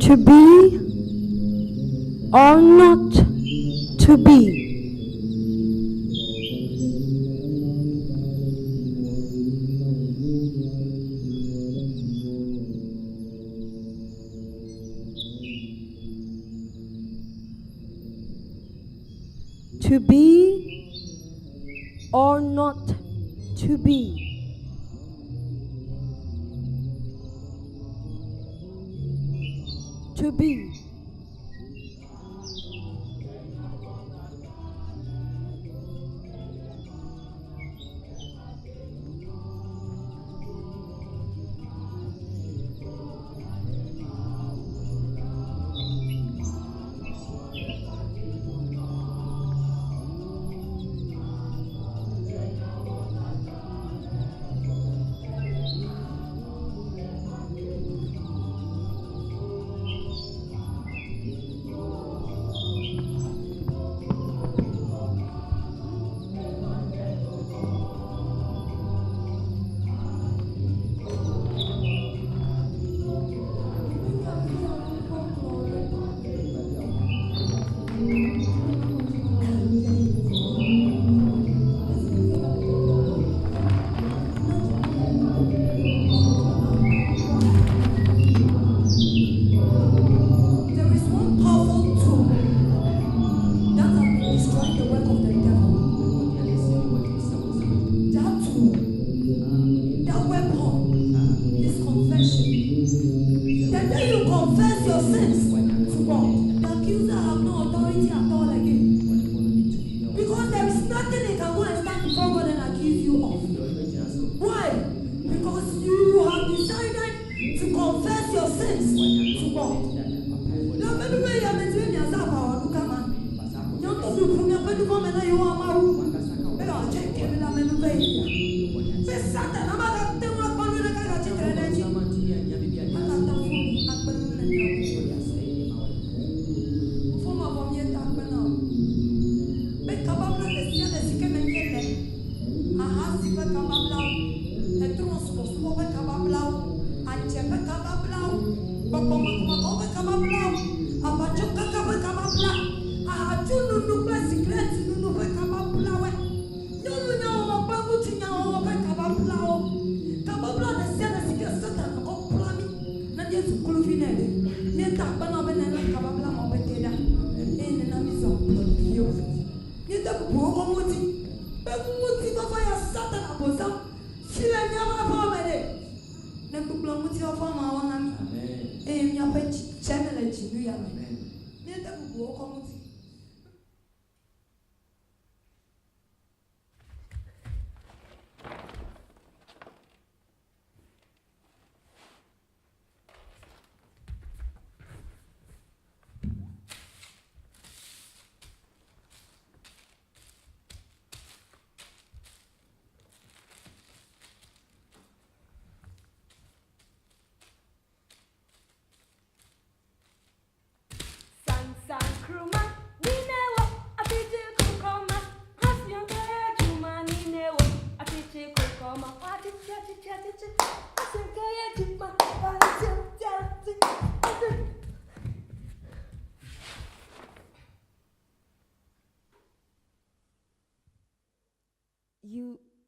To be or not to be. To be or not to be. To be.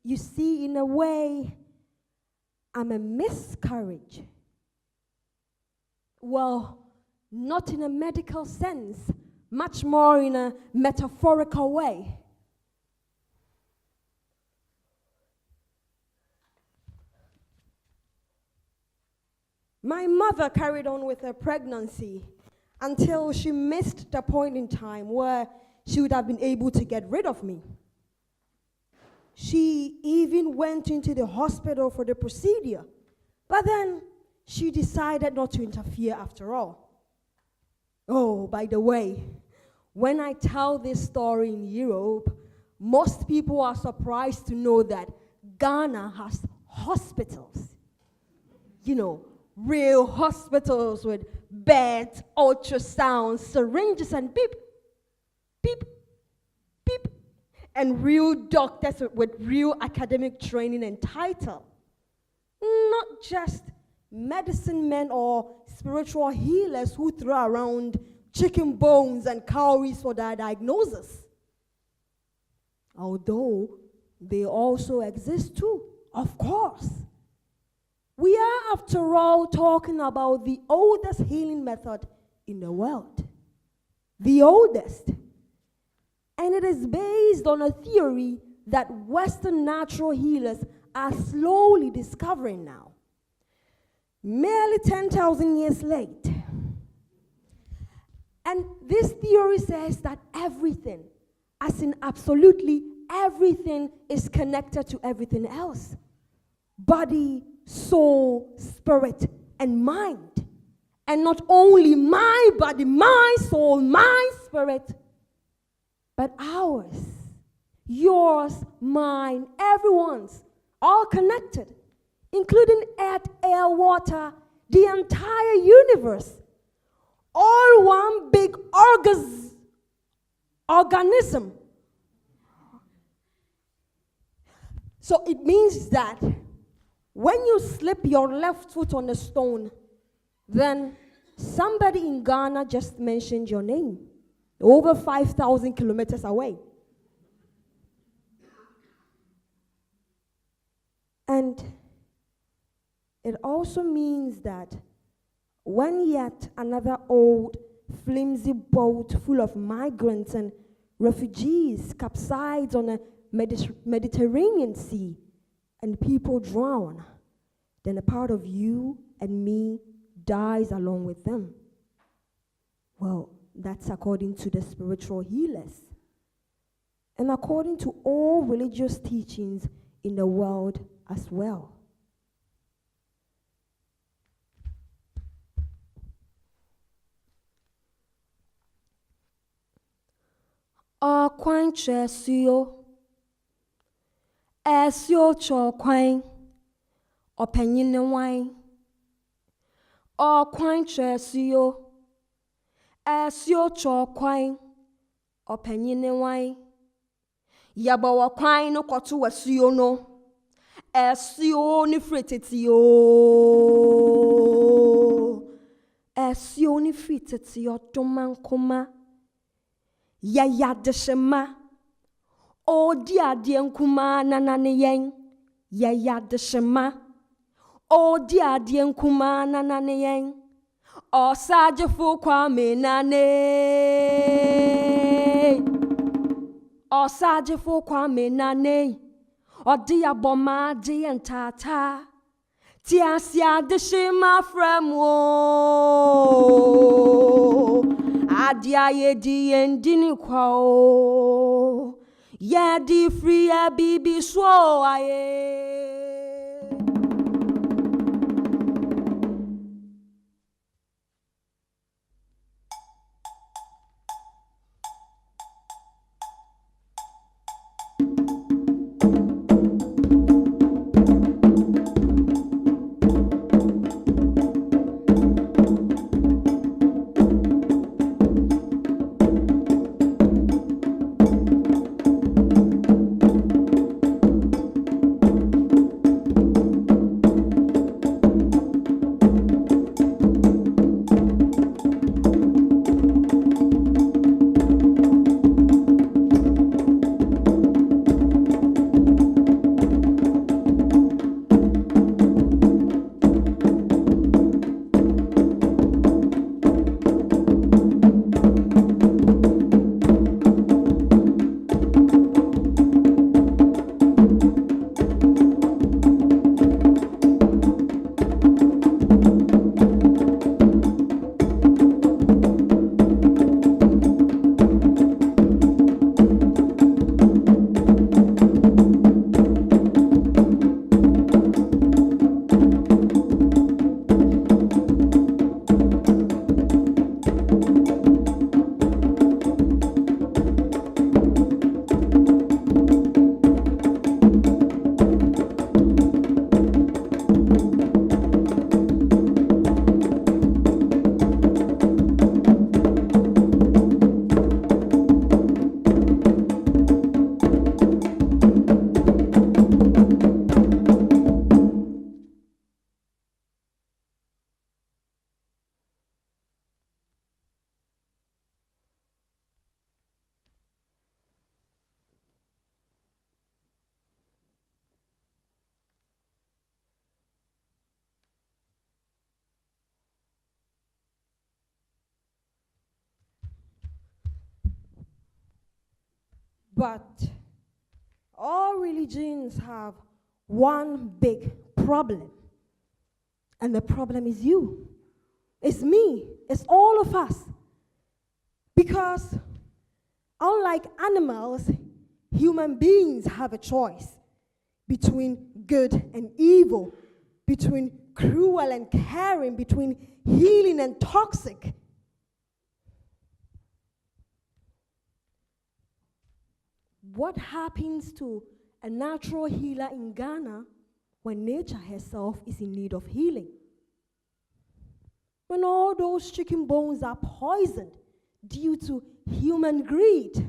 You see, in a way, I'm a miscarriage. Well, not in a medical sense, much more in a metaphorical way. My mother carried on with her pregnancy until she missed the point in time where she would have been able to get rid of me. She even went into the hospital for the procedure, but then she decided not to interfere after all. Oh, by the way, When I tell this story in Europe, most people are surprised to know that Ghana has hospitals. You know, real hospitals with beds, ultrasounds, syringes, and beep, beep, beep, and real doctors with real academic training and title. Not just medicine men or spiritual healers who throw around chicken bones and cowries for their diagnosis. Although they also exist too, of course. We are, after all, talking about the oldest healing method in the world. The oldest. And it is based on a theory that Western natural healers are slowly discovering now. Merely 10,000 years late. And this theory says that everything, as in absolutely everything, is connected to everything else. Body, soul, spirit, and mind. And not only my body, my soul, my spirit, but ours, yours, mine, everyone's, all connected, including earth, air, water, the entire universe. All one big organism. So it means that when you slip your left foot on the stone, then somebody in Ghana just mentioned your name, over 5,000 kilometers away. And it also means that when yet another old, flimsy boat full of migrants and refugees capsides on a Mediterranean Sea and people drown, then a part of you and me dies along with them. Well, that's according to the spiritual healers. And according to all religious teachings in the world as well. Kwan chesio esio cho kwan opanyine wan kwan chesio esio cho kwan opanyine wan yabawa kwan no koto wasio no esio ni fritetio esio ni fritetio tomankoma ya yadeshema o dia dienkuma nanane yen ya yadeshema o dia dienkuma nanane yen o sajefu kwa menane o sajefu kwa menane o dia boma dia ntata tia sia deshema fremo adia yedi endini kwao yedi free ya bibi so aye. But all religions have one big problem. And the problem is you. It's me. It's all of us. Because unlike animals, human beings have a choice between good and evil, between cruel and caring, between healing and toxic. What happens to a natural healer in Ghana when nature herself is in need of healing? When all those chicken bones are poisoned due to human greed?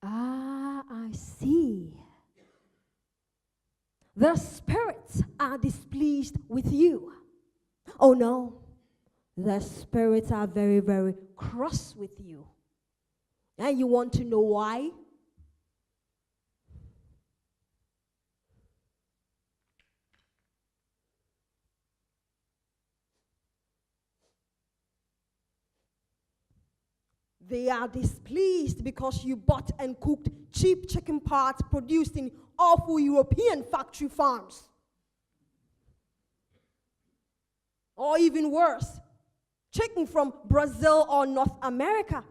Ah, I see. The spirits are displeased with you. Oh no, the spirits are very, very cross with you. And you want to know why? They are displeased because you bought and cooked cheap chicken parts produced in awful European factory farms. Or even worse, chicken from Brazil or North America,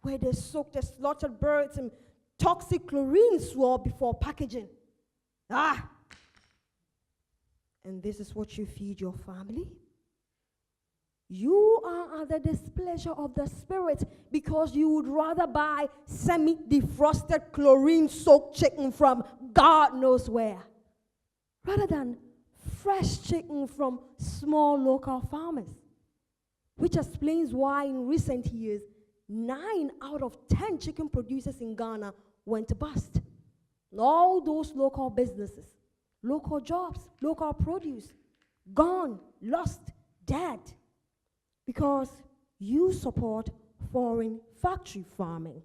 where they soak the slaughtered birds in toxic chlorine swab before packaging. Ah! And this is what you feed your family? You are at the displeasure of the spirit because you would rather buy semi-defrosted chlorine-soaked chicken from God knows where, rather than fresh chicken from small local farmers. Which explains why in recent years, 9 out of 10 chicken producers in Ghana went bust. All those local businesses, local jobs, local produce, gone, lost, dead. Because you support foreign factory farming.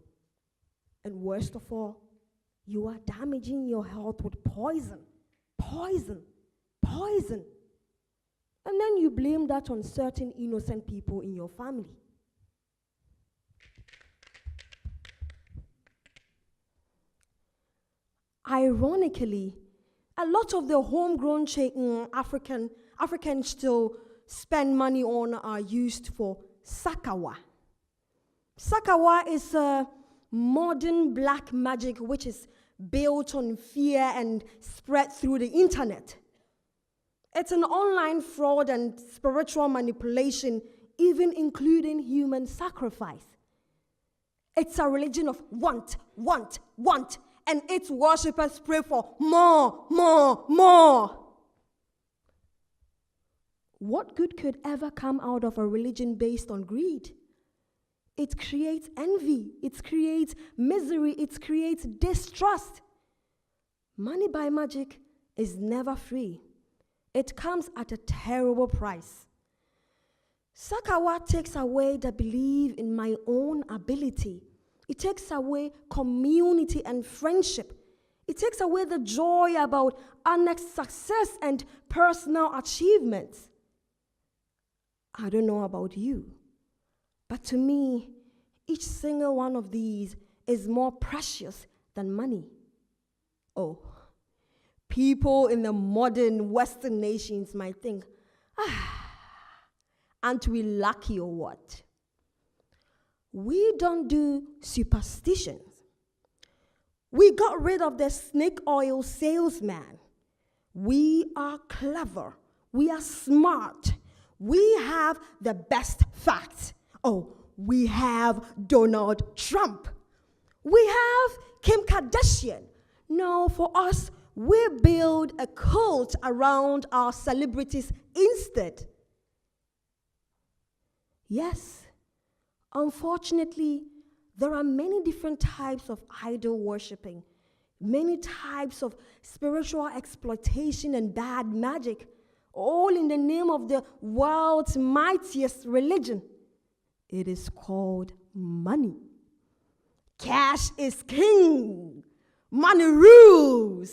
And worst of all, you are damaging your health with poison, poison, poison. And then you blame that on certain innocent people in your family. Ironically, a lot of the homegrown chicken Africans still spend money on are used for sakawa. Sakawa is a modern black magic which is built on fear and spread through the internet. It's an online fraud and spiritual manipulation, even including human sacrifice. It's a religion of want, want, want, and its worshippers pray for more, more, more. What good could ever come out of a religion based on greed? It creates envy, it creates misery, it creates distrust. Money by magic is never free. It comes at a terrible price. Sakawa takes away the belief in my own ability. It takes away community and friendship. It takes away the joy about honest success and personal achievements. I don't know about you, but to me, each single one of these is more precious than money. Oh, people in the modern Western nations might think, aren't we lucky or what? we don't do superstitions. We got rid of the snake oil salesman. We are clever. We are smart. We have the best facts. Oh, we have Donald Trump. We have Kim Kardashian. No, for us, we build a cult around our celebrities instead. Yes, unfortunately, there are many different types of idol worshiping, many types of spiritual exploitation and bad magic, all in the name of the world's mightiest religion. It is called money. Cash is king. Money rules.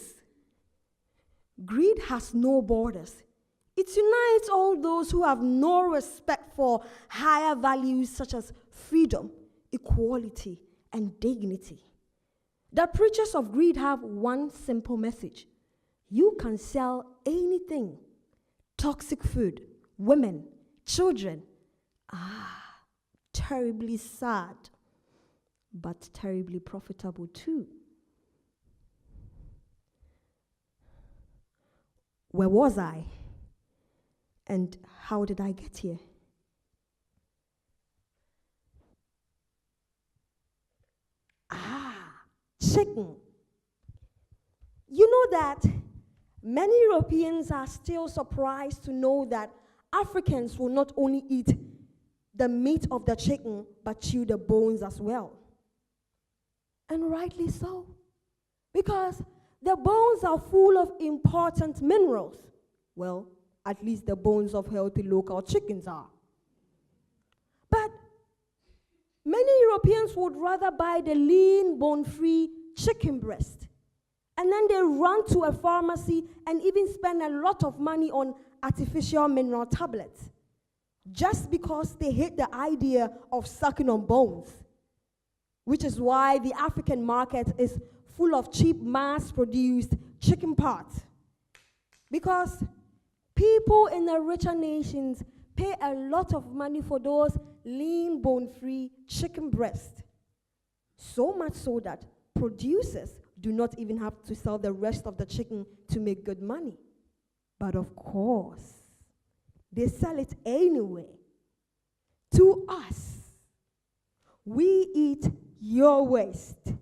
Greed has no borders. It unites all those who have no respect for higher values such as freedom, equality, and dignity. The preachers of greed have one simple message. You can sell anything. Toxic food, women, children. Terribly sad, but terribly profitable too. Where was I? And how did I get here? Chicken. You know that many Europeans are still surprised to know that Africans will not only eat the meat of the chicken, but chew the bones as well. And rightly so, because the bones are full of important minerals. Well, at least the bones of healthy local chickens are. But many Europeans would rather buy the lean, bone-free chicken breast. And then they run to a pharmacy and even spend a lot of money on artificial mineral tablets, just because they hate the idea of sucking on bones, which is why the African market is full of cheap, mass-produced chicken parts. Because people in the richer nations pay a lot of money for those lean, bone-free chicken breasts. So much so that producers do not even have to sell the rest of the chicken to make good money. But of course, they sell it anyway. To us, we eat your waste.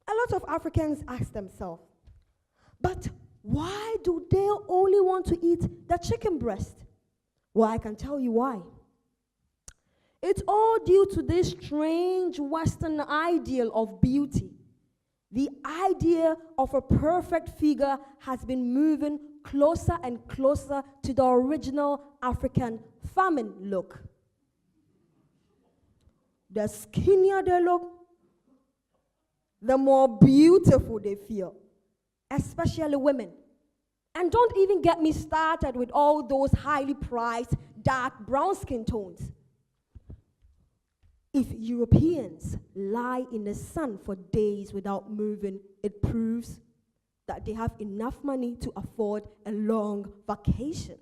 A lot of Africans ask themselves, but why do they only want to eat the chicken breast? Well, I can tell you why. It's all due to this strange Western ideal of beauty. The idea of a perfect figure has been moving closer and closer to the original African famine look. The skinnier they look, the more beautiful they feel, especially women. And don't even get me started with all those highly priced dark brown skin tones. If Europeans lie in the sun for days without moving, it proves that they have enough money to afford a long vacation.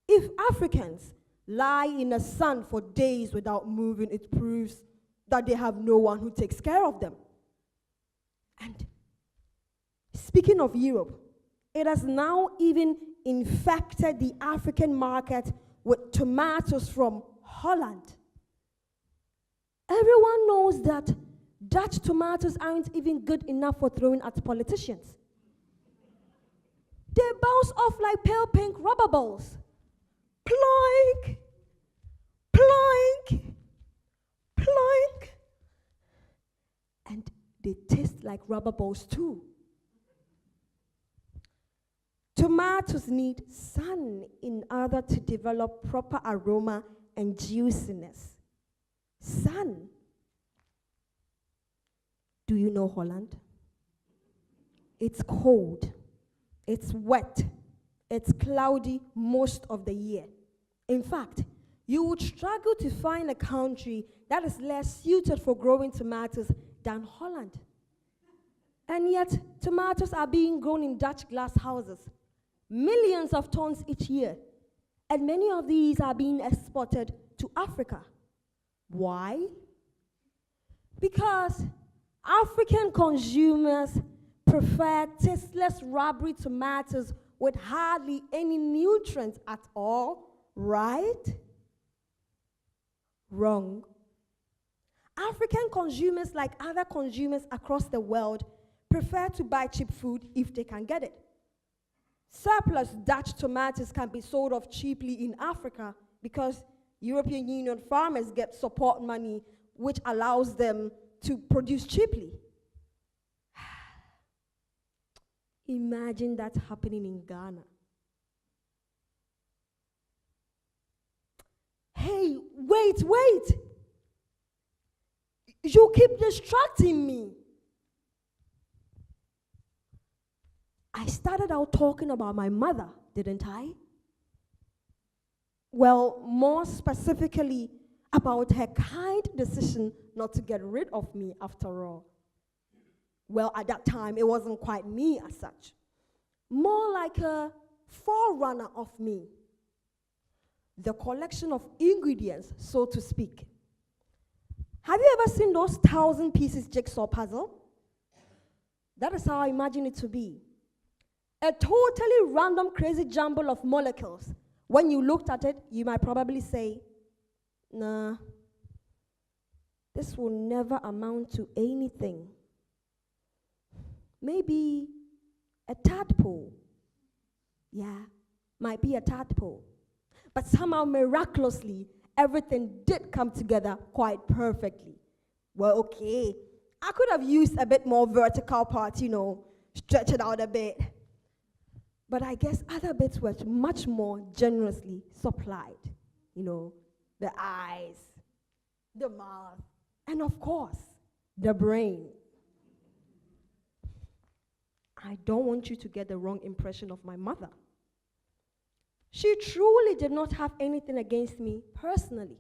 If Africans lie in the sun for days without moving, it proves that they have no one who takes care of them. And speaking of Europe, it has now even infected the African market with tomatoes from Holland. Everyone knows that Dutch tomatoes aren't even good enough for throwing at politicians. They bounce off like pale pink rubber balls. Ploink, ploink, ploink. And they taste like rubber balls too. Tomatoes need sun in order to develop proper aroma and juiciness. Sun. Do you know Holland? It's cold, it's wet, it's cloudy most of the year. In fact, you would struggle to find a country that is less suited for growing tomatoes than Holland. And yet, tomatoes are being grown in Dutch glass houses, millions of tons each year, and many of these are being exported to Africa. Why? Because African consumers prefer tasteless rubbery tomatoes with hardly any nutrients at all, right? Wrong. African consumers, like other consumers across the world, prefer to buy cheap food if they can get it. Surplus Dutch tomatoes can be sold off cheaply in Africa because European Union farmers get support money which allows them to produce cheaply. Imagine that happening in Ghana. Hey, wait. You keep distracting me. I started out talking about my mother, didn't I? Well, more specifically, about her kind decision not to get rid of me after all. Well, at that time, it wasn't quite me as such. More like a forerunner of me. The collection of ingredients, so to speak. Have you ever seen those 1,000 pieces jigsaw puzzle? That is how I imagine it to be. A totally random, crazy jumble of molecules. When you looked at it, you might probably say, nah, this will never amount to anything. Maybe a tadpole. Yeah, might be a tadpole. But somehow, miraculously, everything did come together quite perfectly. Well, okay, I could have used a bit more vertical part, stretch it out a bit. But I guess other bits were much more generously supplied. The eyes, the mouth, and of course, the brain. I don't want you to get the wrong impression of my mother. She truly did not have anything against me personally.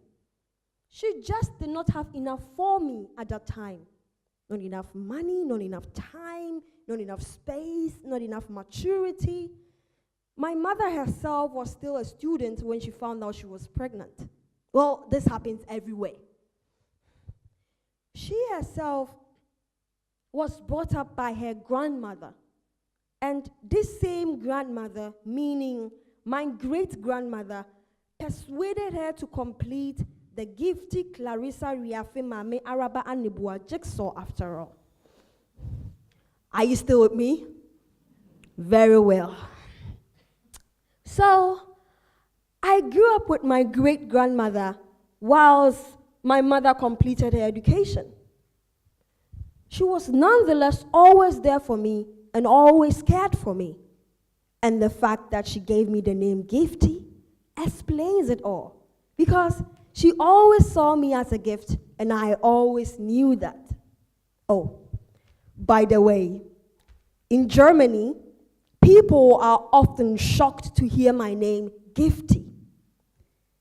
She just did not have enough for me at that time. Not enough money, not enough time, not enough space, not enough maturity. My mother herself was still a student when she found out she was pregnant. Well, this happens everywhere. She herself was brought up by her grandmother. And this same grandmother, meaning my great-grandmother, persuaded her to complete the gifty Clarissa Riafe Mame Araba Anibua jigsaw after all. Are you still with me? Very well. So, I grew up with my great-grandmother whilst my mother completed her education. She was nonetheless always there for me and always cared for me. And the fact that she gave me the name Gifty explains it all. Because she always saw me as a gift, and I always knew that. Oh, by the way, in Germany, people are often shocked to hear my name, Gifty.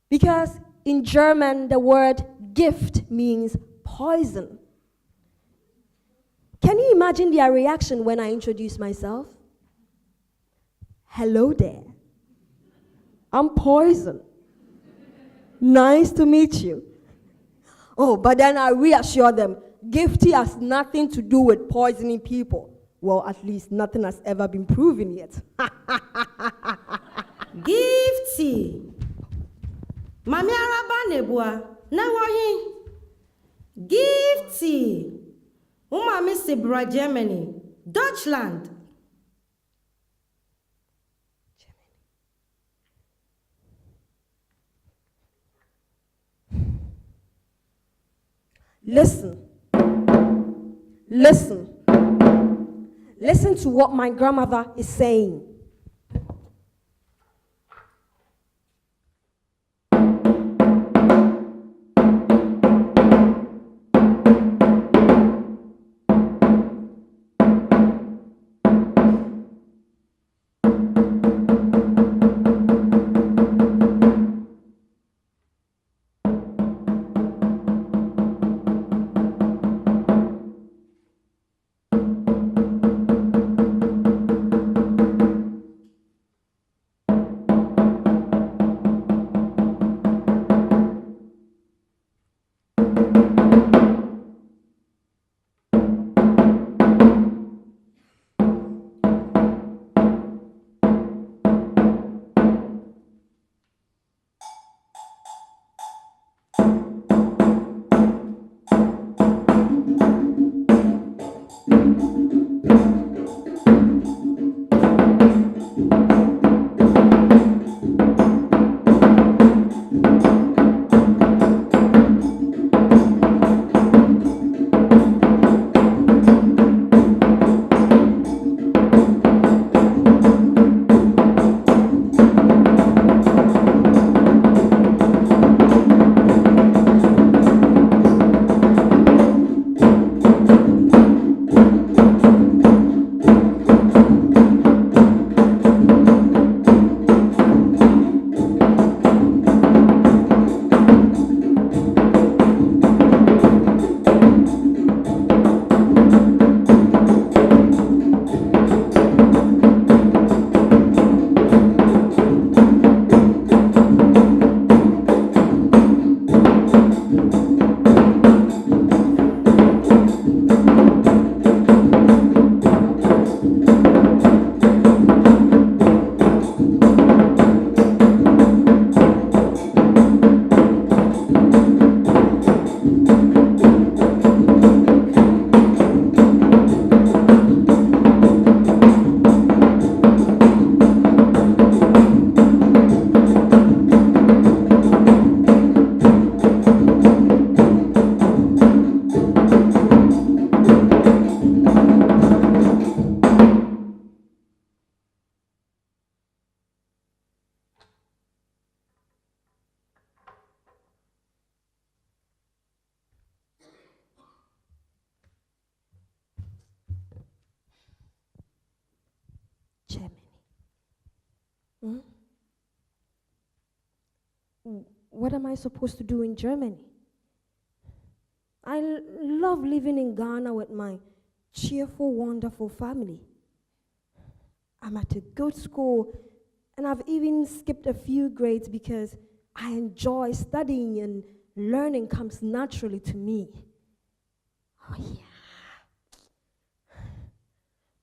Because in German, the word gift means poison. Can you imagine their reaction when I introduce myself? Hello there. I'm Poison. Nice to meet you. Oh, but then I reassure them, Gifty has nothing to do with poisoning people. Well, at least nothing has ever been proven yet. Gifty. Mami araba nebua. Na wahi. Gifty. Umami Sibra, Germany. Deutschland. Listen. Listen to what my grandmother is saying. Germany. Hmm? What am I supposed to do in Germany? I love living in Ghana with my cheerful, wonderful family. I'm at a good school, and I've even skipped a few grades because I enjoy studying, and learning comes naturally to me. Oh, yeah.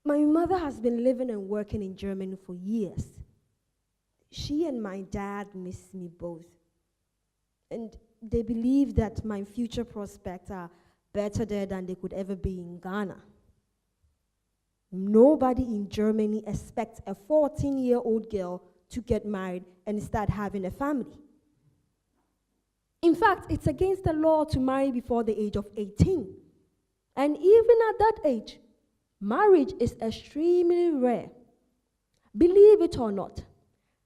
My mother has been living and working in Germany for years. She and my dad miss me both. And they believe that my future prospects are better there than they could ever be in Ghana. Nobody in Germany expects a 14-year-old girl to get married and start having a family. In fact, it's against the law to marry before the age of 18. And even at that age, marriage is extremely rare. Believe it or not,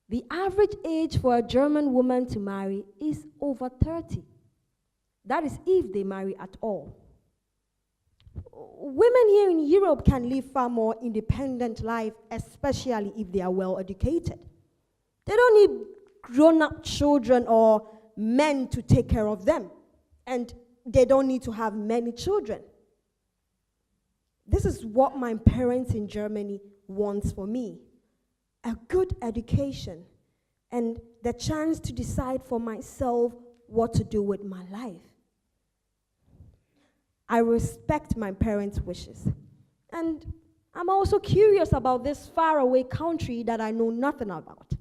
the average age for a German woman to marry is over 30. That is if they marry at all. Women here in Europe can live far more independent life, especially if they are well educated. They don't need grown-up children or men to take care of them, and they don't need to have many children. This is what my parents in Germany want for me: a good education and the chance to decide for myself what to do with my life. I respect my parents' wishes, and I'm also curious about this faraway country that I know nothing about.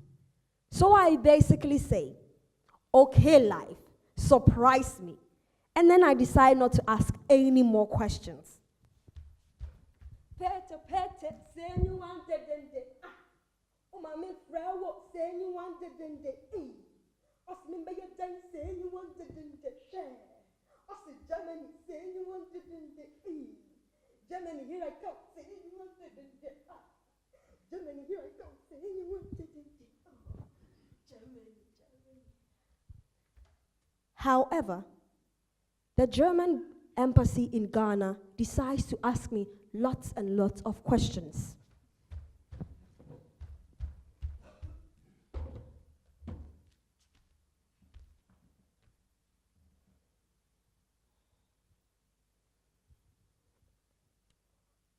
So I basically say, okay, life, surprise me. And then I decide not to ask any more questions. Pete, say you wanted Mama Frau, say you wanted Osmimba say you wanted Germany, say you wanted Germany, here I come, say you wanted Germany, here I come, say you wanted Germany. However, the German embassy in Ghana decides to ask me lots and lots of questions.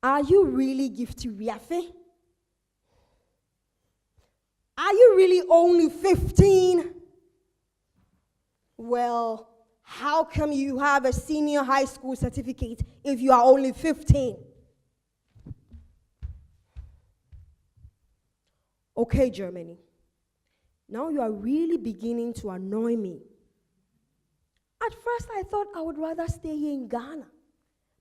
Are you really Gifty Riafe? Are you really only 15? Well, how come you have a senior high school certificate if you are only 15? Okay, Germany. Now you are really beginning to annoy me. At first, I thought I would rather stay here in Ghana.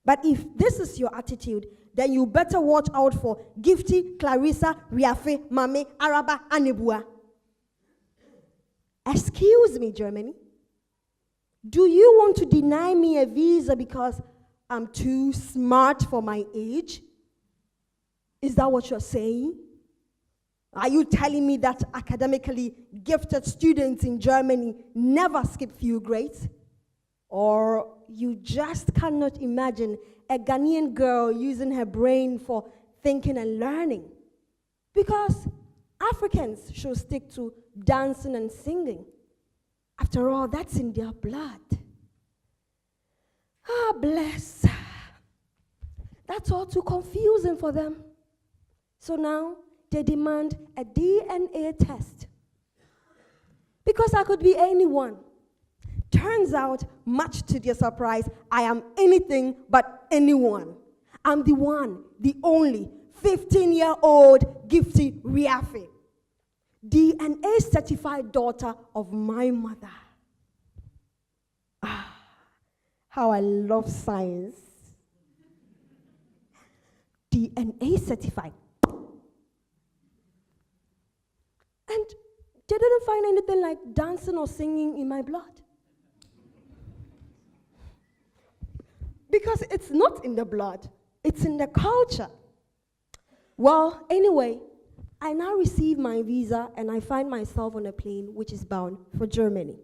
But if this is your attitude, then you better watch out for Gifty, Clarissa, Riafe, Mame, Araba, Anibua. Excuse me, Germany. Do you want to deny me a visa because I'm too smart for my age? Is that what you're saying? Are you telling me that academically gifted students in Germany never skip few grades? Or you just cannot imagine a Ghanaian girl using her brain for thinking and learning? Because Africans should stick to dancing and singing. After all, that's in their blood. Ah, bless. That's all too confusing for them. So now they demand a DNA test. Because I could be anyone. Turns out, much to their surprise, I am anything but anyone. I'm the one, the only 15-year-old Gifty Riafe, DNA certified daughter of my mother. Ah, how I love science. DNA certified. And they didn't find anything like dancing or singing in my blood. Because it's not in the blood, it's in the culture. Well, anyway, I now receive my visa and I find myself on a plane which is bound for Germany.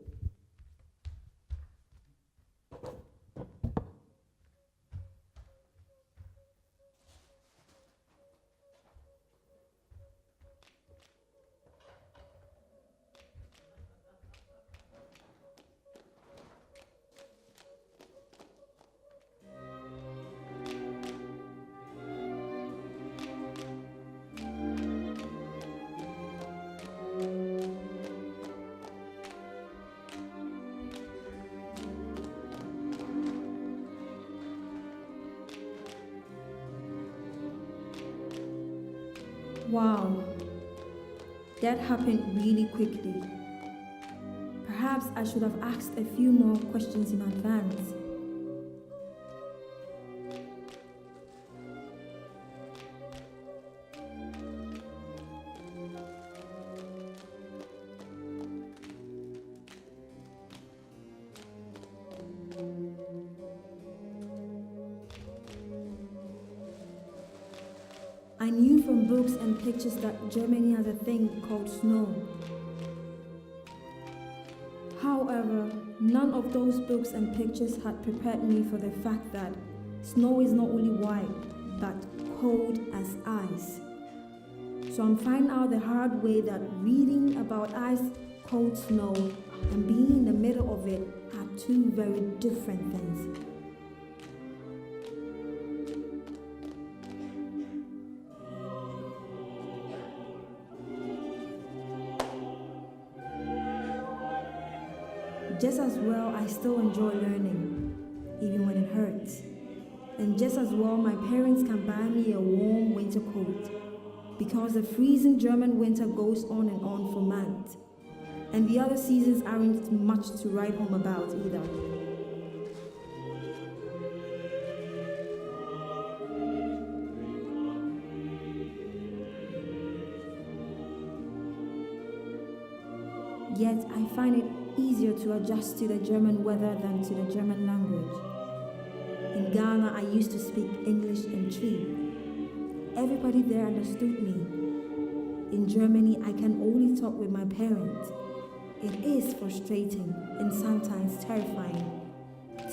Wow, that happened really quickly. Perhaps I should have asked a few more questions in advance. I knew from books and pictures that Germany has a thing called snow. However, none of those books and pictures had prepared me for the fact that snow is not only white, but cold as ice. So I'm finding out the hard way that reading about ice, cold snow, and being in the middle of it are two very different things. Just as well, I still enjoy learning, even when it hurts. And just as well, my parents can buy me a warm winter coat, because the freezing German winter goes on and on for months. And the other seasons aren't much to write home about either. Yet I find it easier to adjust to the German weather than to the German language. In Ghana, I used to speak English in Twi. Everybody there understood me. In Germany, I can only talk with my parents. It is frustrating and sometimes terrifying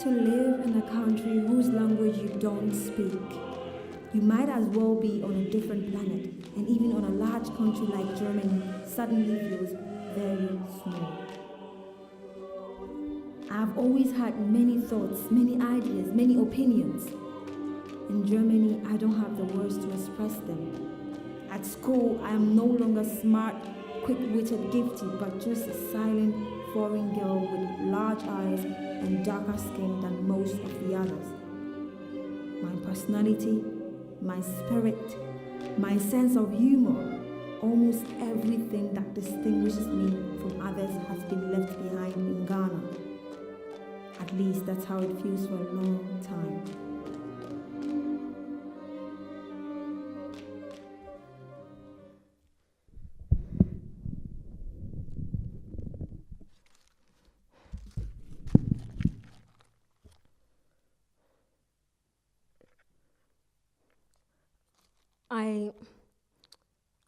to live in a country whose language you don't speak. You might as well be on a different planet, and even on a large country like Germany suddenly feels very small. I've always had many thoughts, many ideas, many opinions. In Germany, I don't have the words to express them. At school, I am no longer smart, quick-witted, gifted, but just a silent, foreign girl with large eyes and darker skin than most of the others. My personality, my spirit, my sense of humor, almost everything that distinguishes me from others has been left behind in Ghana. At least that's how it feels for a long time.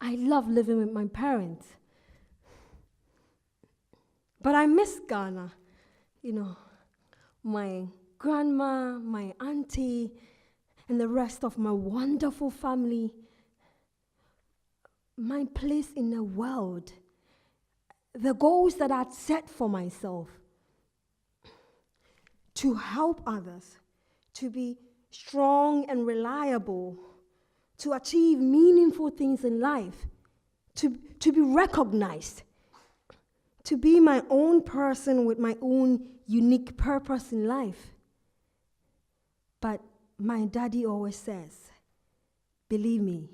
I love living with my parents. But I miss Ghana. You know, my grandma, my auntie, and the rest of my wonderful family. My place in the world. The goals that I'd set for myself. To help others. To be strong and reliable. To achieve meaningful things in life. To be recognized. to be my own person with my own unique purpose in life. But my daddy always says, believe me,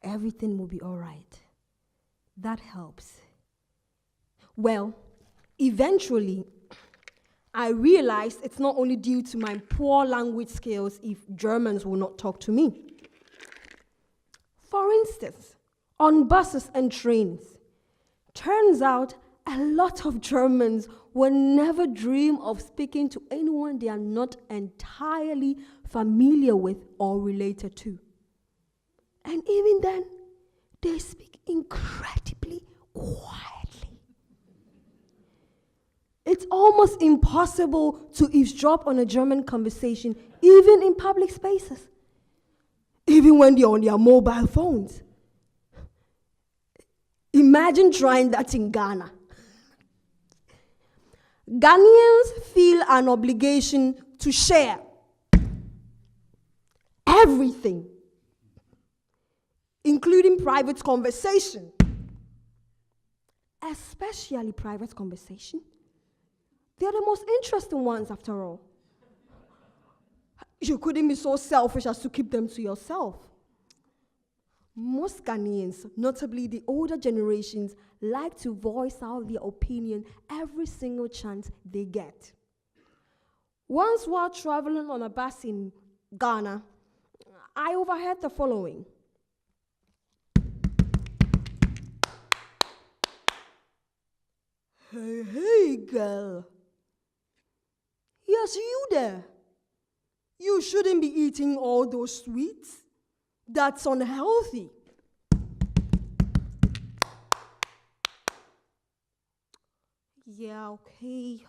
everything will be all right. That helps. Well, eventually, I realized it's not only due to my poor language skills if Germans will not talk to me. For instance, on buses and trains, turns out a lot of Germans will never dream of speaking to anyone they are not entirely familiar with or related to. And even then, they speak incredibly quietly. It's almost impossible to eavesdrop on a German conversation, even in public spaces, even when they're on their mobile phones. Imagine trying that in Ghana. Ghanaians feel an obligation to share everything, including private conversation, especially private conversation. They're the most interesting ones, after all. You couldn't be so selfish as to keep them to yourself. Most Ghanaians, notably the older generations, like to voice out their opinion every single chance they get. Once while traveling on a bus in Ghana, I overheard the following. Hey, girl. Yes, you there. You shouldn't be eating all those sweets. That's unhealthy. Yeah, okay.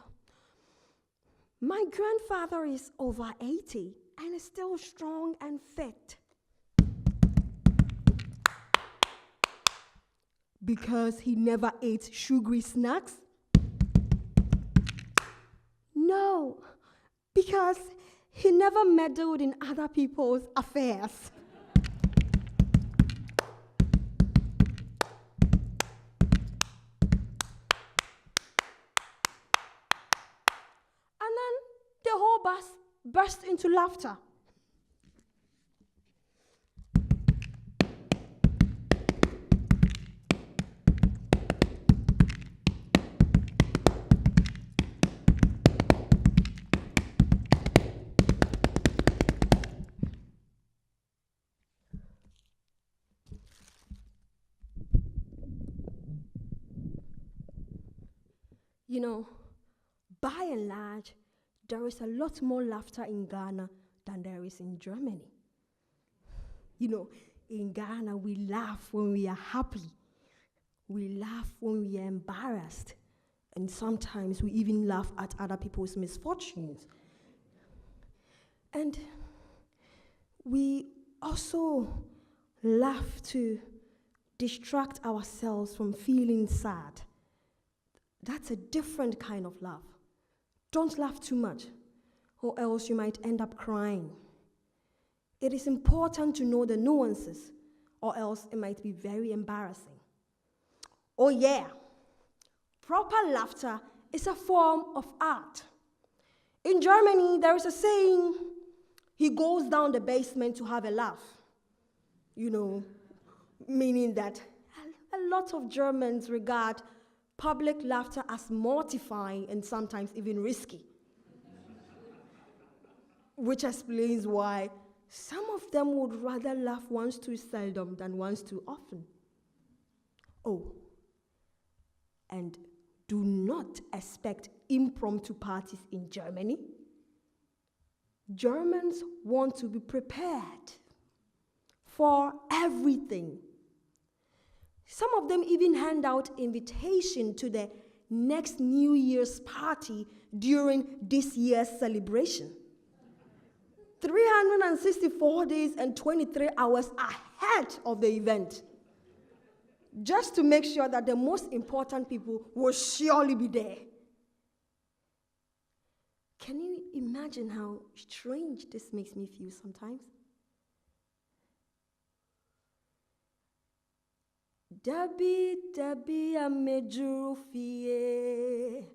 My grandfather is over 80 and is still strong and fit. Because he never ate sugary snacks? No, because he never meddled in other people's affairs. And then the whole bus burst into laughter. You know, by and large, there is a lot more laughter in Ghana than there is in Germany. You know, in Ghana, we laugh when we are happy. We laugh when we are embarrassed. And sometimes we even laugh at other people's misfortunes. And we also laugh to distract ourselves from feeling sad. That's a different kind of laugh. Don't laugh too much, or else you might end up crying. It is important to know the nuances, or else it might be very embarrassing. Oh yeah, proper laughter is a form of art. In Germany, there is a saying, he goes down the basement to have a laugh. You know, meaning that a lot of Germans regard public laughter as mortifying and sometimes even risky. Which explains why some of them would rather laugh once too seldom than once too often. Oh, and do not expect impromptu parties in Germany. Germans want to be prepared for everything. Some of them even hand out invitation to the next New Year's party during this year's celebration. 364 days and 23 hours ahead of the event. Just to make sure that the most important people will surely be there. Can you imagine how strange this makes me feel sometimes? Dabi amejurufie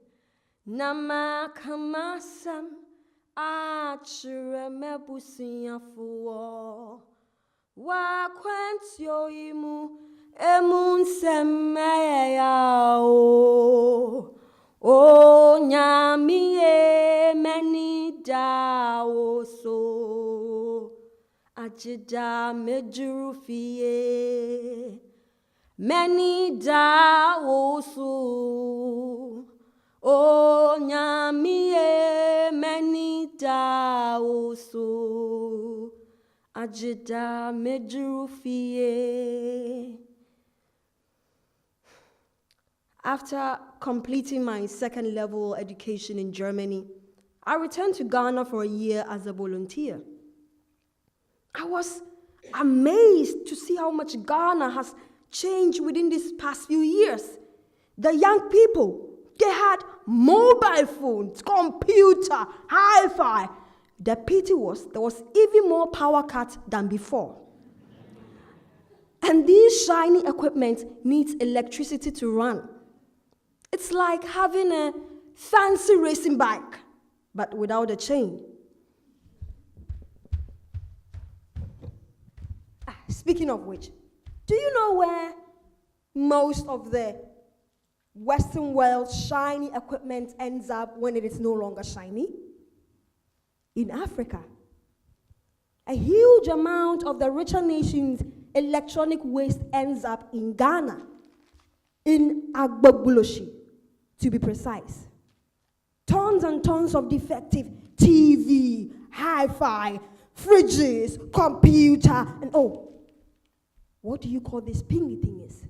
Nama kamasam Achire mebusiyafuo Wa kwentyo imu Emunsemeyao O nyamiye meni daoso Ajida mejurufie Meni daoso O nyamiye meni daoso Ajida mejurufie. After completing my second level education in Germany, I returned to Ghana for a year as a volunteer. I was amazed to see how much Ghana has changed within these past few years. The young people, they had mobile phones, computer, hi-fi. The pity was there was even more power cuts than before. And these shiny equipment needs electricity to run. It's like having a fancy racing bike, but without a chain. Speaking of which, do you know where most of the Western world's shiny equipment ends up when it is no longer shiny? In Africa. A huge amount of the richer nations' electronic waste ends up in Ghana, in Agbogboloshi, to be precise. Tons and tons of defective TV, hi-fi, fridges, computer, and what do you call this pingy thing is?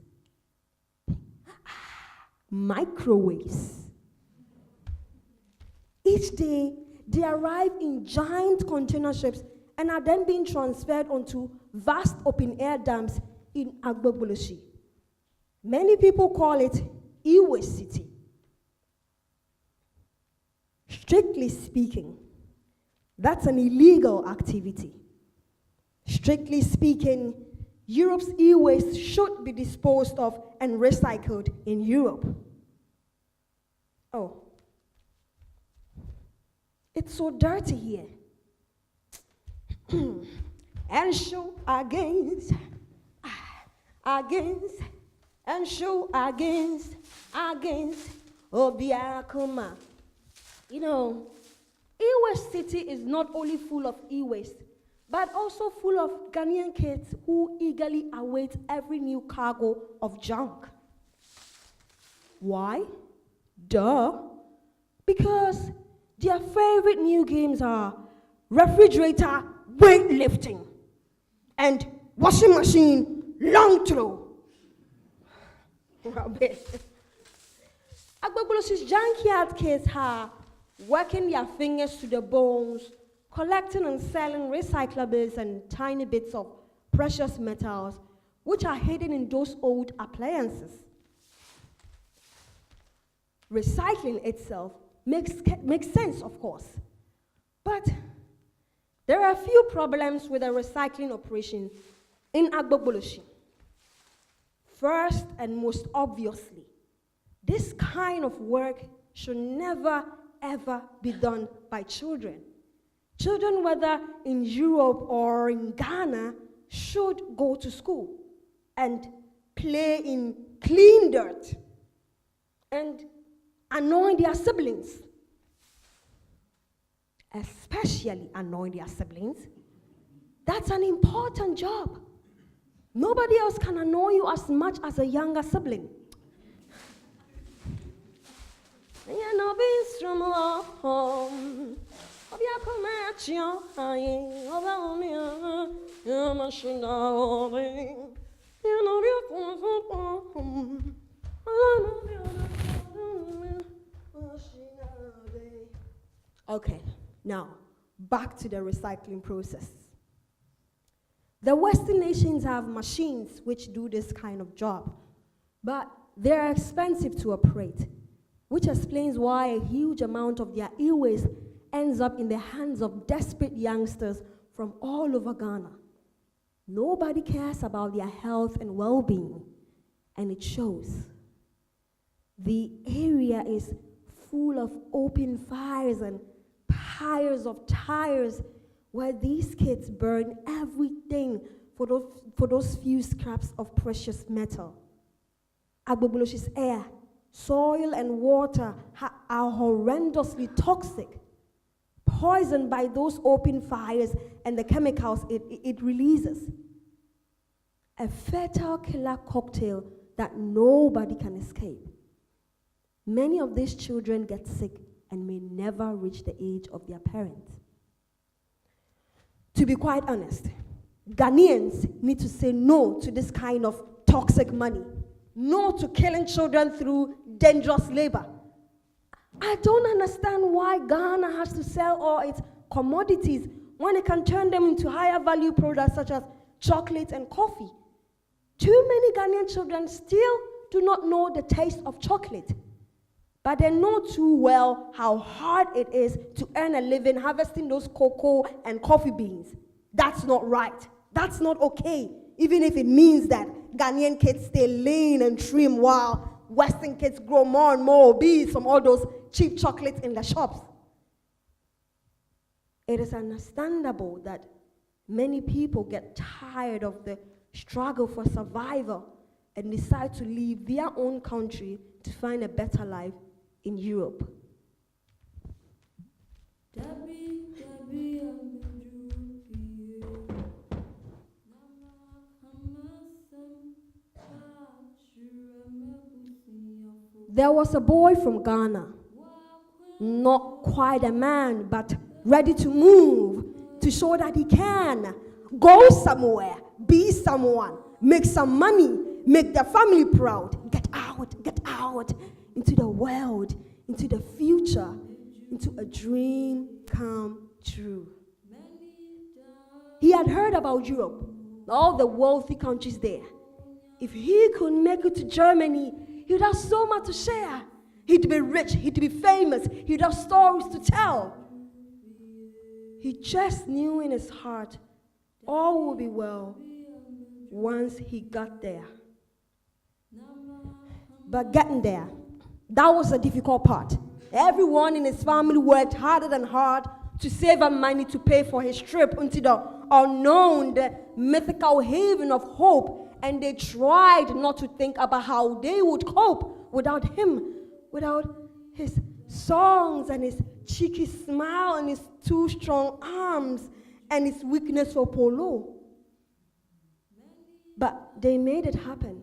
Microwaves. Each day, they arrive in giant container ships and are then being transferred onto vast open-air dams in Agbogboloshi. Many people call it e-waste city. Strictly speaking, that's an illegal activity. Strictly speaking, Europe's e-waste should be disposed of and recycled in Europe. Oh, it's so dirty here. And show against, and show against, Obiakuma. You know, e-waste city is not only full of e-waste, but also full of Ghanaian kids who eagerly await every new cargo of junk. Why? Duh. Because their favorite new games are refrigerator weightlifting and washing machine long throw. Agbogbolosh's junkyard kids are working their fingers to the bones, collecting and selling recyclables and tiny bits of precious metals, which are hidden in those old appliances. Recycling itself makes sense, of course, but there are a few problems with the recycling operation in Agbogboloshi. First and most obviously, this kind of work should never, ever be done by children. Children, whether in Europe or in Ghana, should go to school and play in clean dirt and annoy their siblings. Especially annoy their siblings. That's an important job. Nobody else can annoy you as much as a younger sibling. You know, being strong home. Okay, now back to the recycling process. The Western nations have machines which do this kind of job, but they're expensive to operate, which explains why a huge amount of their e-waste ends up in the hands of desperate youngsters from all over Ghana. Nobody cares about their health and well-being, and it shows. The area is full of open fires and piles of tires where these kids burn everything for those few scraps of precious metal. Agbogbolosh's air, soil, and water are horrendously toxic, poisoned by those open fires and the chemicals it releases. A fatal killer cocktail that nobody can escape. Many of these children get sick and may never reach the age of their parents. To be quite honest, Ghanaians need to say no to this kind of toxic money. No to killing children through dangerous labor. I don't understand why Ghana has to sell all its commodities when it can turn them into higher value products such as chocolate and coffee. Too many Ghanaian children still do not know the taste of chocolate, but they know too well how hard it is to earn a living harvesting those cocoa and coffee beans. That's not right. That's not okay, even if it means that Ghanaian kids stay lean and trim while Western kids grow more and more obese from all those cheap chocolates in the shops. It is understandable that many people get tired of the struggle for survival and decide to leave their own country to find a better life in Europe. There was a boy from Ghana, not quite a man, but ready to move, to show that he can go somewhere, be someone, make some money, make the family proud, get out into the world, into the future, into a dream come true. He had heard about Europe, all the wealthy countries there. If he could make it to Germany, he'd have so much to share. He'd be rich, he'd be famous, he'd have stories to tell. He just knew in his heart all would be well once he got there. But getting there, that was the difficult part. Everyone in his family worked harder than hard to save up money to pay for his trip into the unknown, the mythical haven of hope. And they tried not to think about how they would cope without him, without his songs and his cheeky smile and his two strong arms and his weakness for polo. But they made it happen.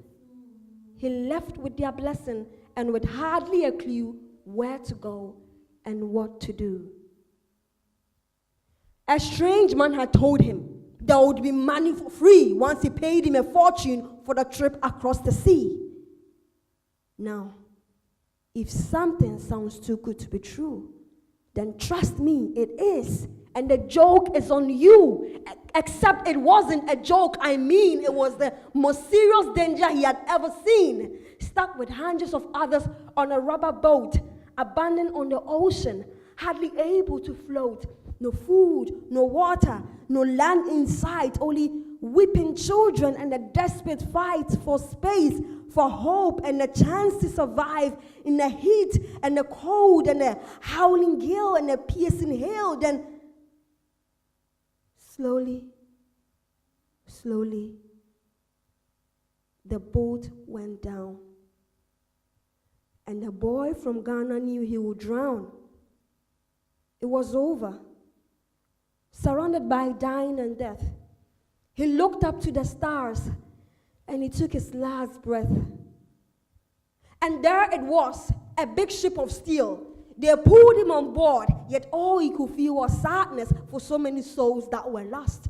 He left with their blessing and with hardly a clue where to go and what to do. A strange man had told him there would be money for free once he paid him a fortune for the trip across the sea. Now, if something sounds too good to be true, then trust me, it is. And the joke is on you. Except it wasn't a joke. I mean, it was the most serious danger he had ever seen. Stuck with hundreds of others on a rubber boat, abandoned on the ocean, hardly able to float. No food, no water, no land in sight, only weeping children and a desperate fight for space, for hope and a chance to survive in the heat and the cold and the howling gale and the piercing hail. Then slowly, the boat went down. And the boy from Ghana knew he would drown. It was over. Surrounded by dying and death, he looked up to the stars and he took his last breath. And there it was, a big ship of steel. They pulled him on board, yet all he could feel was sadness for so many souls that were lost.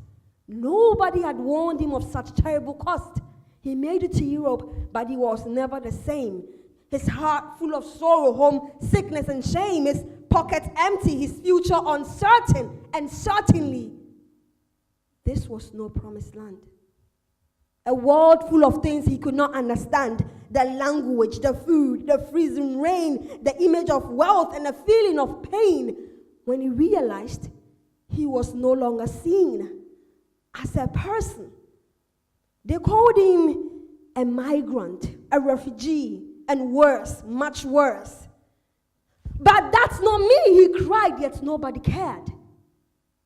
Nobody had warned him of such terrible cost. He made it to Europe, but he was never the same. His heart full of sorrow, homesickness, and shame. His pockets empty, his future uncertain, and certainly, this was no promised land. A world full of things he could not understand. The language, the food, the freezing rain, the image of wealth, and the feeling of pain. When he realized he was no longer seen as a person. They called him a migrant, a refugee, and worse, much worse. But that's not me, he cried, yet nobody cared.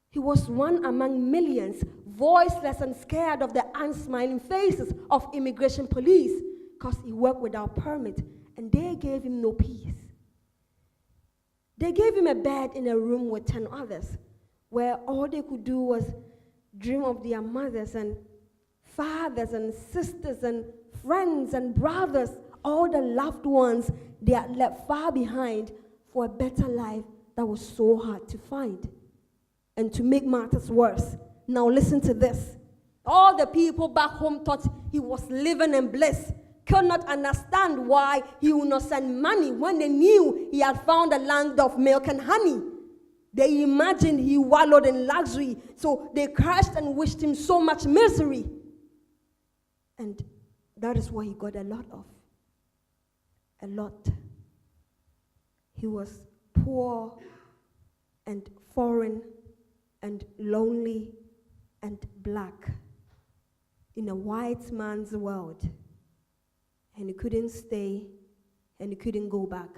He was one among millions, voiceless and scared of the unsmiling faces of immigration police, because he worked without permit, and they gave him no peace. They gave him a bed in a room with 10 others, where all they could do was dream of their mothers and fathers and sisters and friends and brothers, all the loved ones they had left far behind for a better life that was so hard to find. And to make matters worse, now listen to this. All the people back home thought he was living in bliss, could not understand why he would not send money when they knew he had found a land of milk and honey. They imagined he wallowed in luxury, so they cursed and wished him so much misery. And that is what he got a lot of. A lot. He was poor and foreign and lonely and black in a white man's world. And he couldn't stay and he couldn't go back.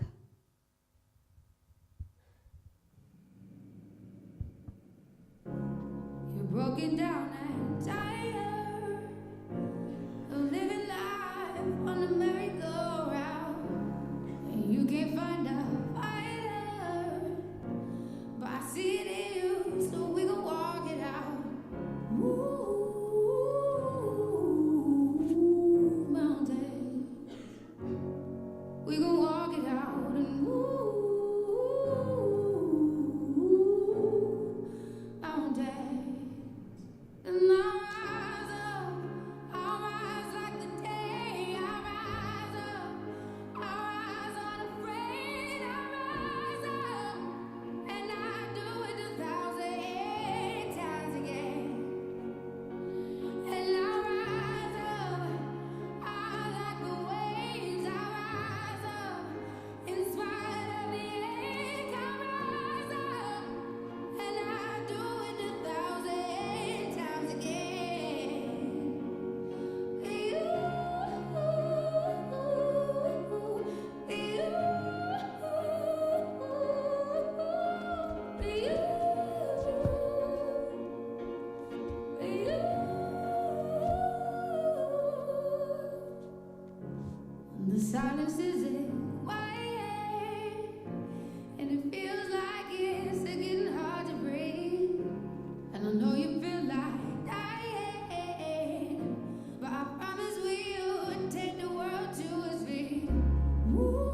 You're broken down and tired of living life on a merry-go-round, and you can't find a fighter, but I see it in you, so we gon' walk it out. Ooh, mountain, we gon' walk it out, and mountain. And I'll rise like the day. I'll rise unafraid. I'll rise up, and I do it 1,000 times again. And I'll rise up, I like the waves. I'll rise up, in spite of the ache. I'll rise up, and I do it 1,000 times again. The silence is quiet, and it feels like it's getting hard to breathe. And I know you feel like dying, but I promise we'll take the world to its feet. Ooh,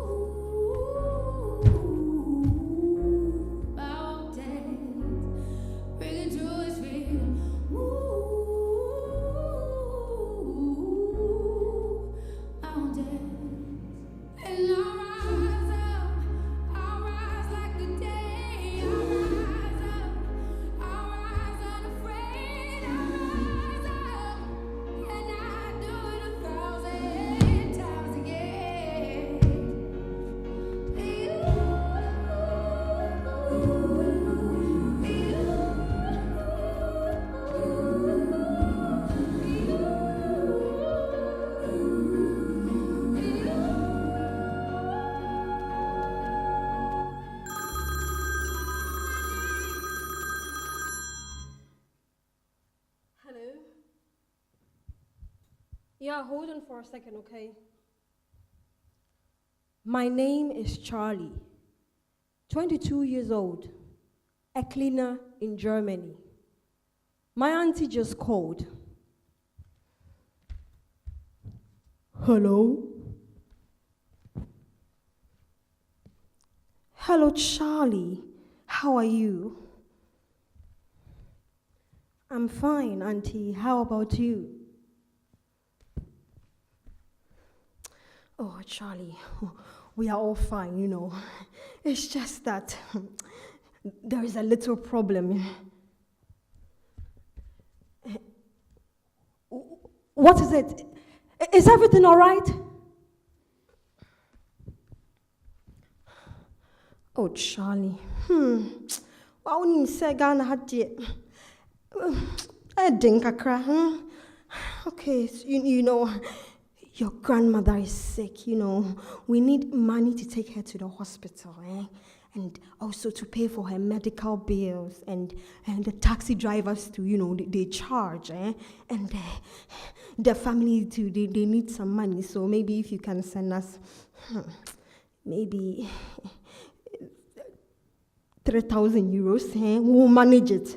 mountains, bring it to its feet. Ooh, mountains. And I'll rise like the day. I'll rise unafraid. I'll rise up, and I do it 1,000 times again. Hello? Yeah, hold on for a second, okay? My name is Charlie, 22 years old, a cleaner in Germany. My auntie just called. Hello? Hello, Charlie. How are you? I'm fine, Auntie. How about you? Oh, Charlie, we are all fine, you know. It's just that there is a little problem. What is it? Is everything all right? Oh, Charlie. Why wouldn't you say Ghana had it? I didn't kakra. Okay, so you know, your grandmother is sick, we need money to take her to the hospital, and also to pay for her medical bills, and the taxi drivers to, they charge, and the family too, they need some money. So maybe if you can send us, maybe 3,000 euros, we'll manage it.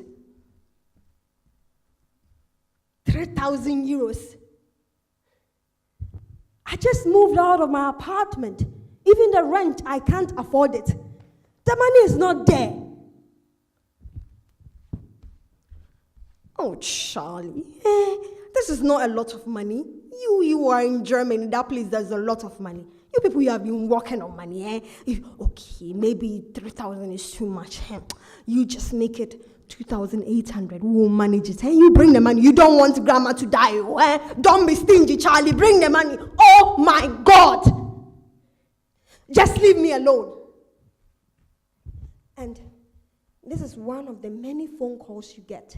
3,000 euros. I just moved out of my apartment. Even the rent, I can't afford it. The money is not there. Oh, Charlie, this is not a lot of money. You are in Germany, that place, there's a lot of money. You people, you have been working on money, Okay, maybe 3,000 is too much. You just make it 2,800. We'll manage it. You bring the money. You don't want grandma to die. Don't be stingy, Charlie. Bring the money. Oh my God. Just leave me alone. And this is one of the many phone calls you get.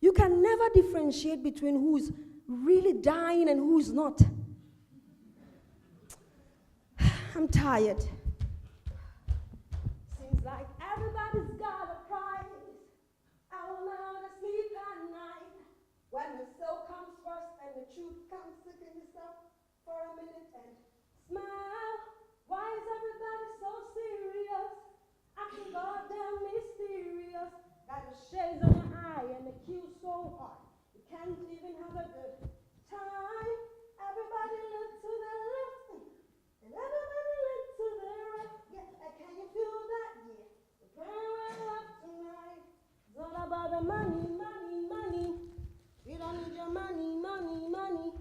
You can never differentiate between who's really dying and who's not. I'm tired. Seems like everybody's got a price. I will know how to sleep at night. When the soul comes first and the truth comes second, you stop for a minute and smile. Why is everybody so serious? Acting goddamn mysterious. Got the shades on your eye and the cue so hard. You can't even have a good time. Everybody look to the left and everybody look to the right. Yeah, can you feel that? Yeah. We're praying well up tonight. It's all about the money, money, money. You don't need your money, money, money.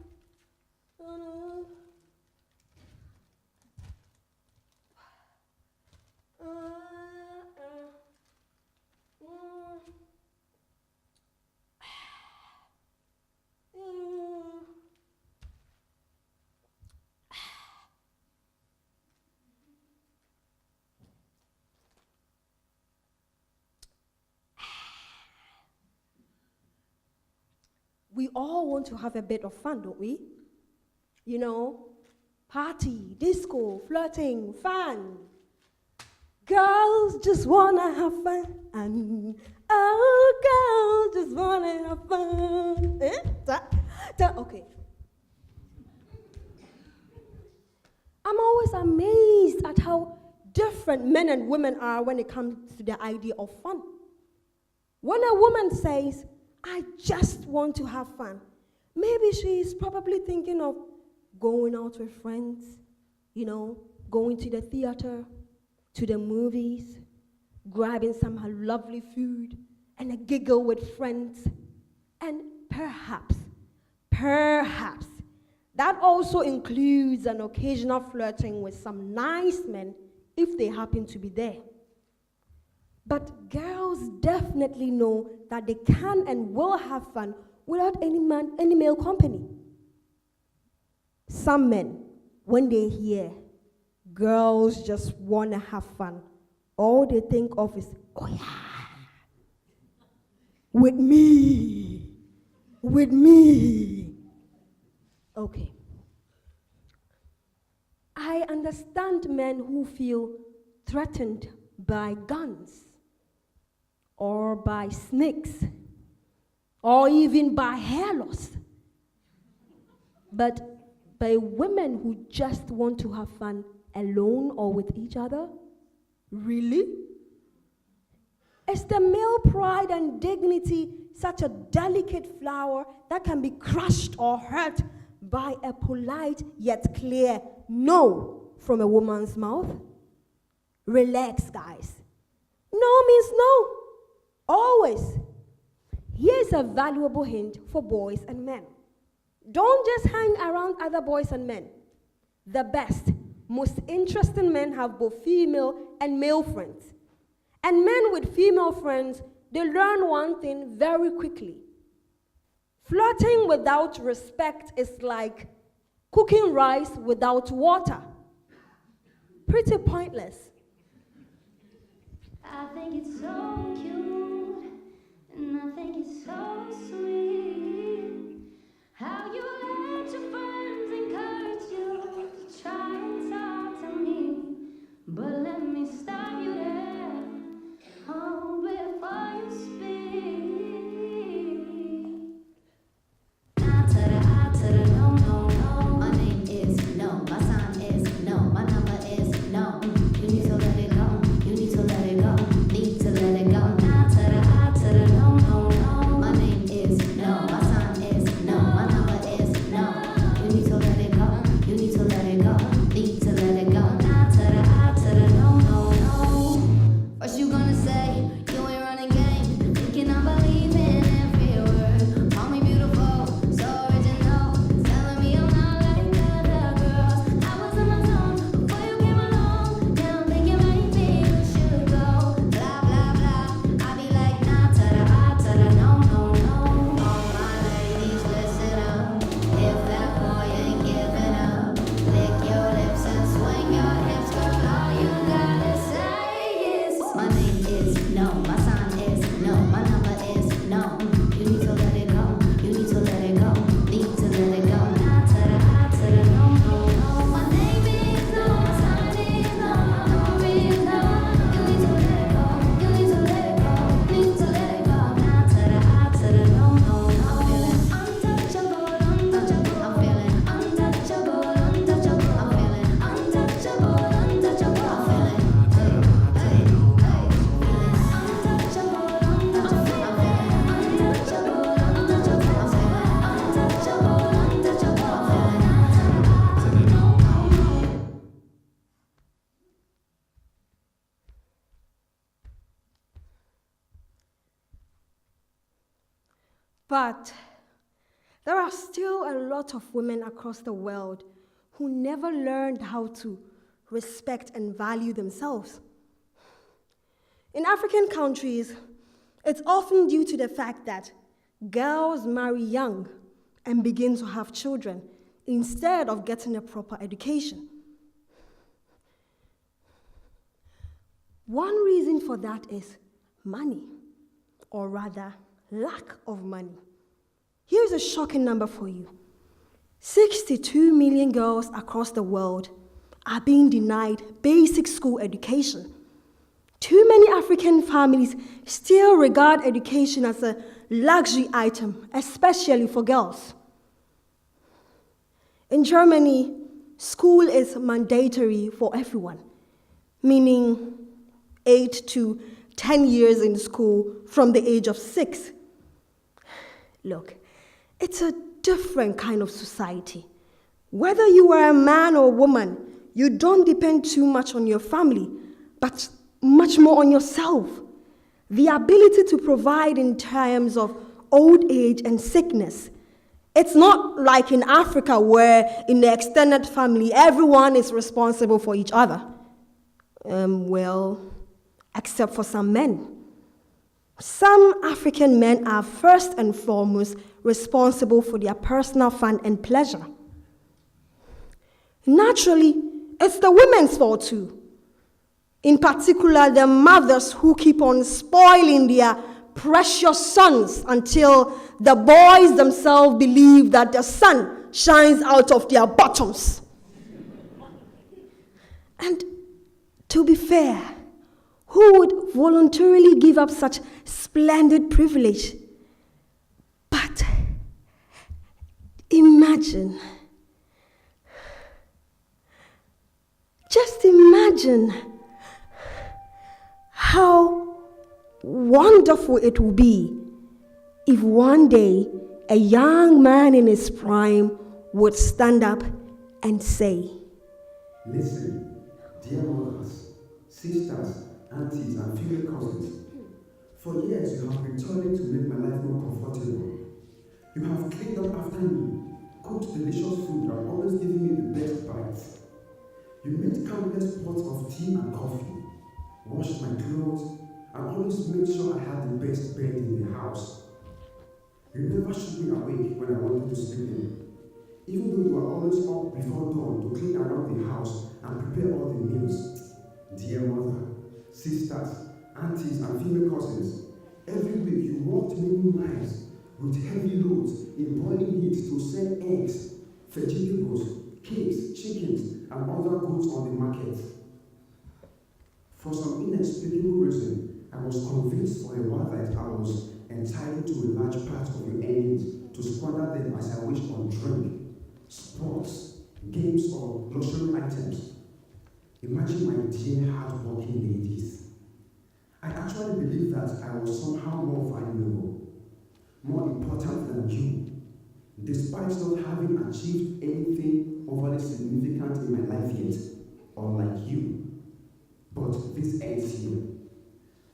We all want to have a bit of fun, don't we? Party, disco, flirting, fun. Girls just wanna have fun. And girls just wanna have fun. Okay. I'm always amazed at how different men and women are when it comes to the idea of fun. When a woman says, I just want to have fun, maybe she's probably thinking of going out with friends, going to the theater, to the movies, grabbing some lovely food, and a giggle with friends. And perhaps, that also includes an occasional flirting with some nice men if they happen to be there. But girls definitely know that they can and will have fun without any male company. Some men, when they hear girls just want to have fun, all they think of is, oh yeah, with me. Okay. I understand men who feel threatened by guns, or by snakes, or even by hair loss. But by women who just want to have fun alone or with each other? Really? Is the male pride and dignity such a delicate flower that can be crushed or hurt by a polite yet clear no from a woman's mouth? Relax, guys. No means no. Always. Here's a valuable hint for boys and men. Don't just hang around other boys and men. The best, most interesting men have both female and male friends. And men with female friends, they learn one thing very quickly. Flirting without respect is like cooking rice without water. Pretty pointless. I think it's so cute, and I think it's so sweet, how you let your friends and no. My number is no. You need to let it go. You need to let it go. Need to let it go. Nah to the I to the no, no, no. My name is no. My sign is no. My number is no. You need to let it go. You need to let it go. Need to let it go. Nah to the I to the no, no, no. I'm feeling untouchable, untouchable. I'm feeling untouchable, untouchable. I'm feeling untouchable, untouchable. I'm feeling hey, hey, hey. Feeling untouchable, untouchable. I'm feeling untouchable, untouchable. I'm feeling untouchable, untouchable. I'm feeling But there are still a lot of women across the world who never learned how to respect and value themselves. In African countries, it's often due to the fact that girls marry young and begin to have children instead of getting a proper education. One reason for that is money, or rather, lack of money. Here's a shocking number for you. 62 million girls across the world are being denied basic school education. Too many African families still regard education as a luxury item, especially for girls. In Germany, school is mandatory for everyone, meaning 8 to 10 years in school from the age of 6. Look, it's a different kind of society. Whether you are a man or a woman, you don't depend too much on your family, but much more on yourself. The ability to provide in terms of old age and sickness. It's not like in Africa where in the extended family, everyone is responsible for each other. Well, except for some men. Some African men are first and foremost responsible for their personal fun and pleasure. Naturally, it's the women's fault too. In particular, the mothers who keep on spoiling their precious sons until the boys themselves believe that the sun shines out of their bottoms. And to be fair, who would voluntarily give up such splendid privilege? But imagine, just imagine how wonderful it would be if one day a young man in his prime would stand up and say, "Listen, dear mothers, sisters, aunties, and female cousins, for years you have been toiling to make my life more comfortable. You have cleaned up after me, cooked delicious food, and always given me the best bites. You made countless pots of tea and coffee, washed my clothes, and always made sure I had the best bed in the house. You never shook me awake when I wanted to sleep in, even though you were always up before dawn to clean around the house and prepare all the meals. Dear mother, sisters, aunties, and female cousins, every week you walked many miles with heavy loads in boiling heat to sell eggs, vegetables, cakes, chickens, and other goods on the market. For some inexplicable reason, I was convinced for a while that I was entitled to a large part of your earnings to squander them as I wished on drink, sports, games, or luxury items. Imagine my dear hard-working ladies. I actually believed that I was somehow more valuable, more important than you, despite not having achieved anything overly significant in my life yet, unlike you. But this ends here.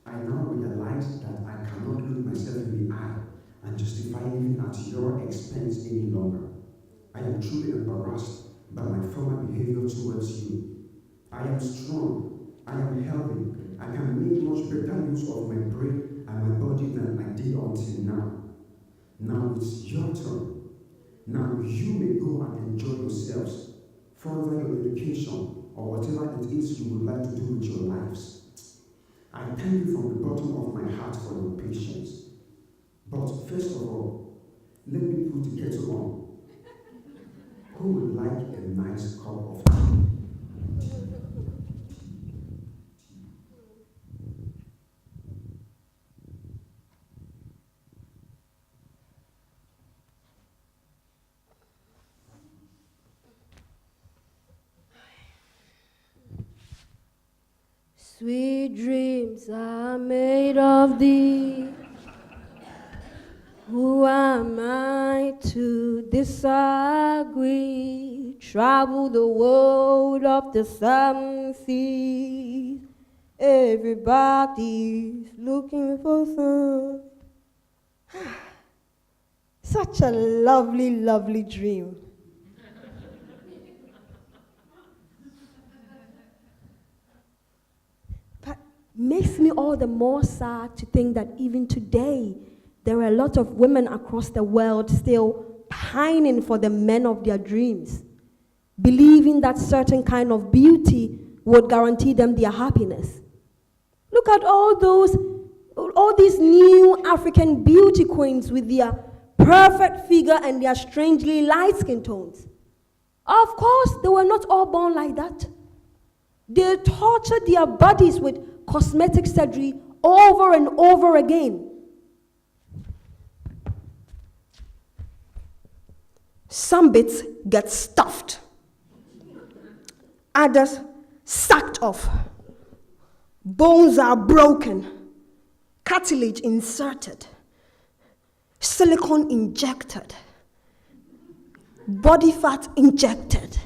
I now realize that I cannot look myself in the eye and justify living at your expense any longer. I am truly embarrassed by my former behavior towards you. I am strong, I am healthy, I can make much better use of my brain and my body than I did until now. Now it's your turn. Now you may go and enjoy yourselves, further your education, or whatever it is you would like to do with your lives. I thank you from the bottom of my heart for your patience. let me put the kettle on. Who would like a nice cup of tea? Sweet dreams are made of thee. Who am I to disagree? Travel the world of the seven seas. Everybody's looking for some. Such a lovely, lovely dream. But makes me all the more sad to think that even today, there are a lot of women across the world still pining for the men of their dreams, believing that certain kind of beauty would guarantee them their happiness. Look at all these new African beauty queens with their perfect figure and their strangely light skin tones. Of course, they were not all born like that. They tortured their bodies with cosmetic surgery over and over again. Some bits get stuffed, others sucked off. Bones are broken, cartilage inserted, silicone injected, body fat injected.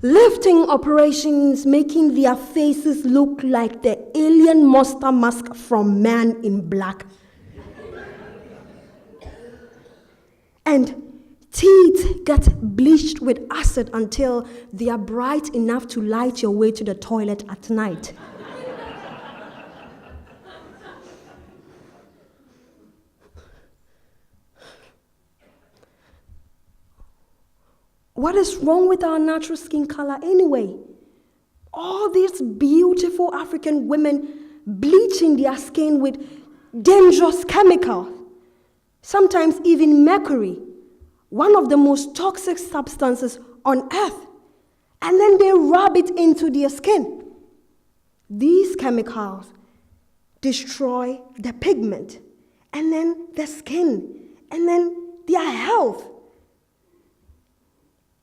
Lifting operations making their faces look like the alien monster mask from Man in Black. And teeth get bleached with acid until they are bright enough to light your way to the toilet at night. What is wrong with our natural skin color anyway? All these beautiful African women bleaching their skin with dangerous chemicals, sometimes even mercury, one of the most toxic substances on earth, and then they rub it into their skin. These chemicals destroy the pigment, and then the skin, and then their health,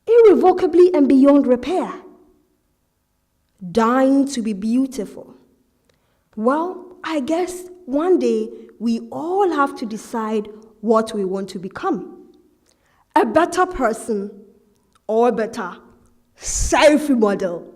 irrevocably and beyond repair. Dying to be beautiful. Well, I guess one day we all have to decide what we want to become. A better person or a better selfie model.